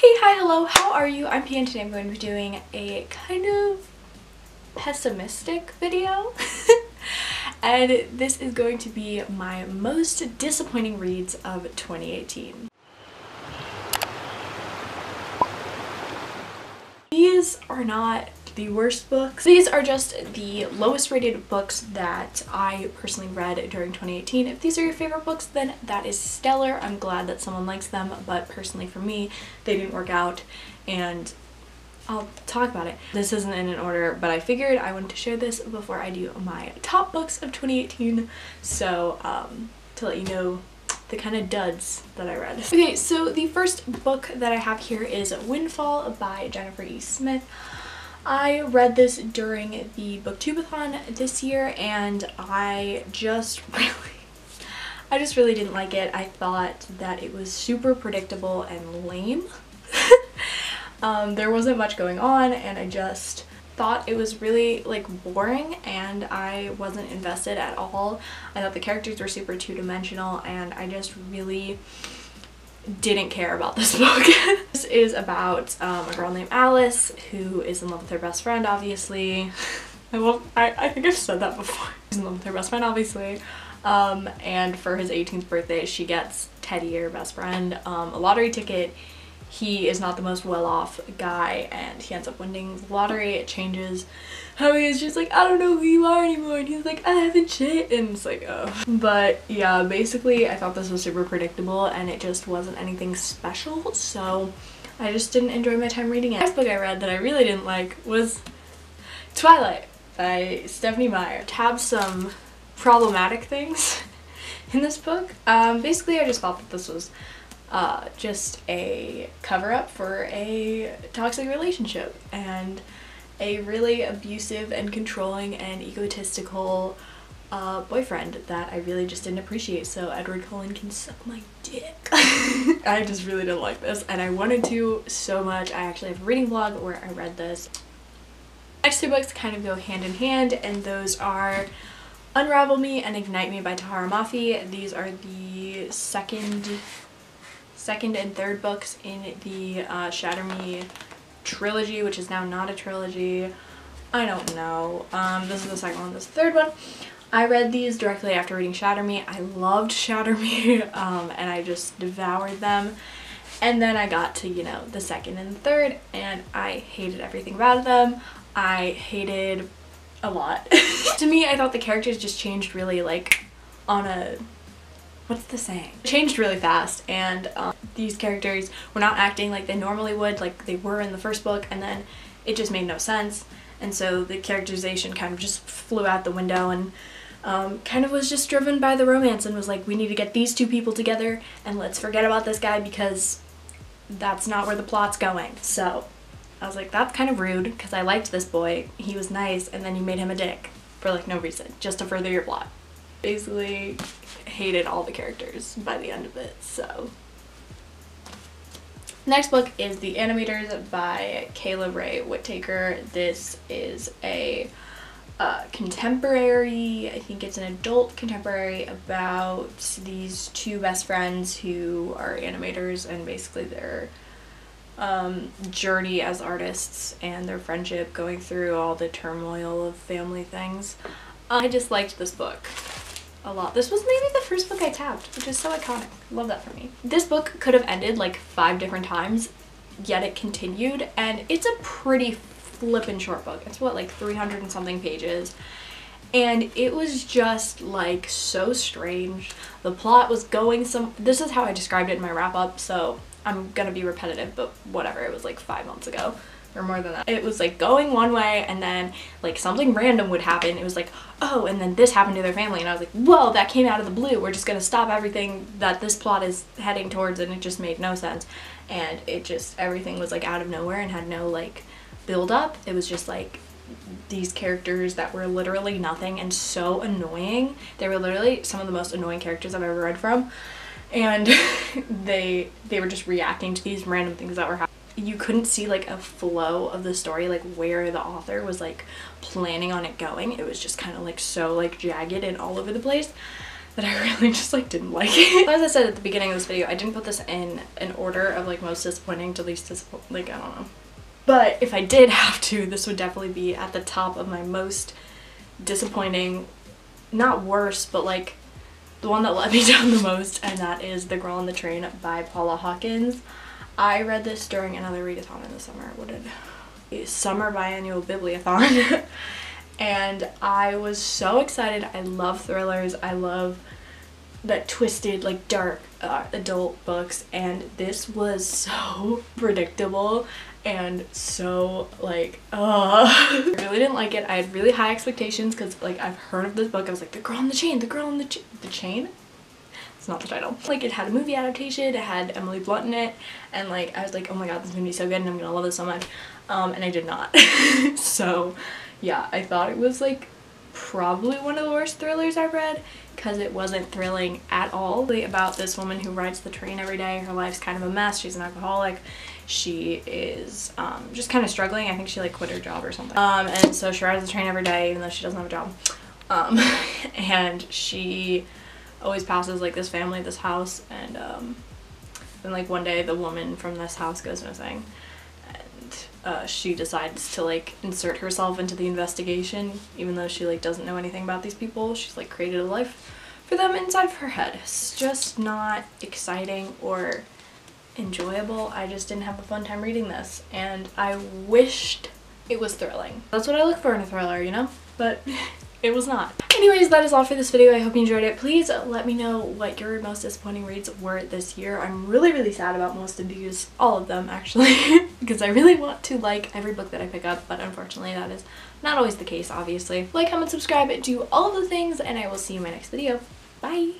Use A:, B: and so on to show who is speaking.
A: Hey, hi, hello, how are you? I'm Pia and today I'm going to be doing a kind of pessimistic video. And this is going to be my most disappointing reads of 2018. These are not the worst books. These are just the lowest rated books that I personally read during 2018. If these are your favorite books, then that is stellar. I'm glad that someone likes them, but personally for me, they didn't work out, and I'll talk about it. This isn't in an order, but I figured I wanted to share this before I do my top books of 2018, so to let you know the kind of duds that I read. Okay, so the first book that I have here is Windfall by Jennifer E. Smith. I read this during the Booktubeathon this year, and I just really didn't like it. I thought that it was super predictable and lame. There wasn't much going on, and I just thought it was really boring, and I wasn't invested at all. I thought the characters were super two-dimensional, and I just really didn't care about this book. This is about a girl named Alice who is in love with her best friend, obviously. I think I've said that before. She's in love with her best friend, obviously. And for his 18th birthday, she gets Teddy, her best friend, a lottery ticket. He is not the most well-off guy, and he ends up winning the lottery. It changes how he is just like, I don't know who you are anymore, and he's like, I haven't shit, and it's like, oh. But yeah, basically I thought this was super predictable, and it just wasn't anything special, so I just didn't enjoy my time reading it. The next book I read that I really didn't like was Twilight by Stephenie Meyer. It had some problematic things in this book. Basically I just thought that this was just a cover-up for a toxic relationship and a really abusive and controlling and egotistical boyfriend that I really just didn't appreciate, so Edward Cullen can suck my dick. I just really didn't like this, and I wanted to so much. I actually have a reading blog where I read this. Next two books kind of go hand in hand, and those are Unravel Me and Ignite Me by Tahereh Mafi. These are the second and third books in the Shatter Me trilogy, which is now not a trilogy. I don't know. This is the second one, this is the third one. I read these directly after reading Shatter Me. I loved Shatter Me, and I just devoured them. And then I got to, you know, the second and third, and I hated everything about them. I hated a lot. To me, I thought the characters just changed really on a, what's the saying? It changed really fast, and these characters were not acting like they normally would, like they were in the first book, and then it just made no sense, and so the characterization kind of just flew out the window, and kind of was just driven by the romance, and was like, we need to get these two people together and let's forget about this guy because that's not where the plot's going. So I was like, that's kind of rude, because I liked this boy, he was nice, and then you made him a dick for no reason, just to further your plot. Basically hated all the characters by the end of it, so. Next book is The Animators by Kayla Ray Whittaker. This is a contemporary, I think it's an adult contemporary, about these two best friends who are animators, and basically their journey as artists and their friendship going through all the turmoil of family things. I just liked this book a lot. This was maybe the first book I tabbed, which is so iconic. Love that for me. This book could have ended 5 different times, yet it continued, and it's a pretty flippin' short book. It's what, 300 and something pages, and it was just so strange. The plot was going this is how I described it in my wrap-up, so I'm gonna be repetitive, but whatever. It was 5 months ago or more than that. It was going one way, and then something random would happen. It was oh, and then this happened to their family, and I was like, whoa, that came out of the blue. We're just gonna stop everything that this plot is heading towards, and it just made no sense. And it just, everything was out of nowhere and had no build up. It was just these characters that were literally nothing and so annoying. They were literally some of the most annoying characters I've ever read from, and they were just reacting to these random things that were happening. You couldn't see a flow of the story, where the author was planning on it going. It was just kind of so jagged and all over the place. that I really just like didn't like it. As I said at the beginning of this video, I didn't put this in an order of like most disappointing to least disappointing, like I don't know. But if I did have to, this would definitely be at the top of my most disappointing, not worst, but like the one that let me down the most, and that is The Girl on the Train by Paula Hawkins. I read this during another readathon in the summer. What did a summer biannual bibliothon. And I was so excited. I love thrillers. I love that twisted, like dark adult books, and this was so predictable and so like I really didn't like it. I had really high expectations because like I've heard of this book. I was like, The Girl on the Chain, The Girl on the Chain? It's not the title. Like it had a movie adaptation, it had Emily Blunt in it, and like I was like, oh my god, this is gonna be so good and I'm gonna love this so much. And I did not. So yeah, I thought it was like probably one of the worst thrillers I've read because it wasn't thrilling at all. About this woman who rides the train every day. Her life's kind of a mess. She's an alcoholic. She is just kind of struggling. I think she like quit her job or something. And so she rides the train every day even though she doesn't have a job. And she always passes like this family, this house, and then like one day the woman from this house goes missing. She decides to like insert herself into the investigation even though she like doesn't know anything about these people. She's like created a life for them inside of her head. It's just not exciting or enjoyable. I just didn't have a fun time reading this, and I wished it was thrilling. That's what I look for in a thriller, you know? But it was not. Anyways, that is all for this video. I hope you enjoyed it. Please let me know what your most disappointing reads were this year. I'm really sad about most of these, all of them actually, because I really want to like every book that I pick up, but unfortunately that is not always the case, obviously. Like, comment, subscribe, do all of the things, and I will see you in my next video. Bye!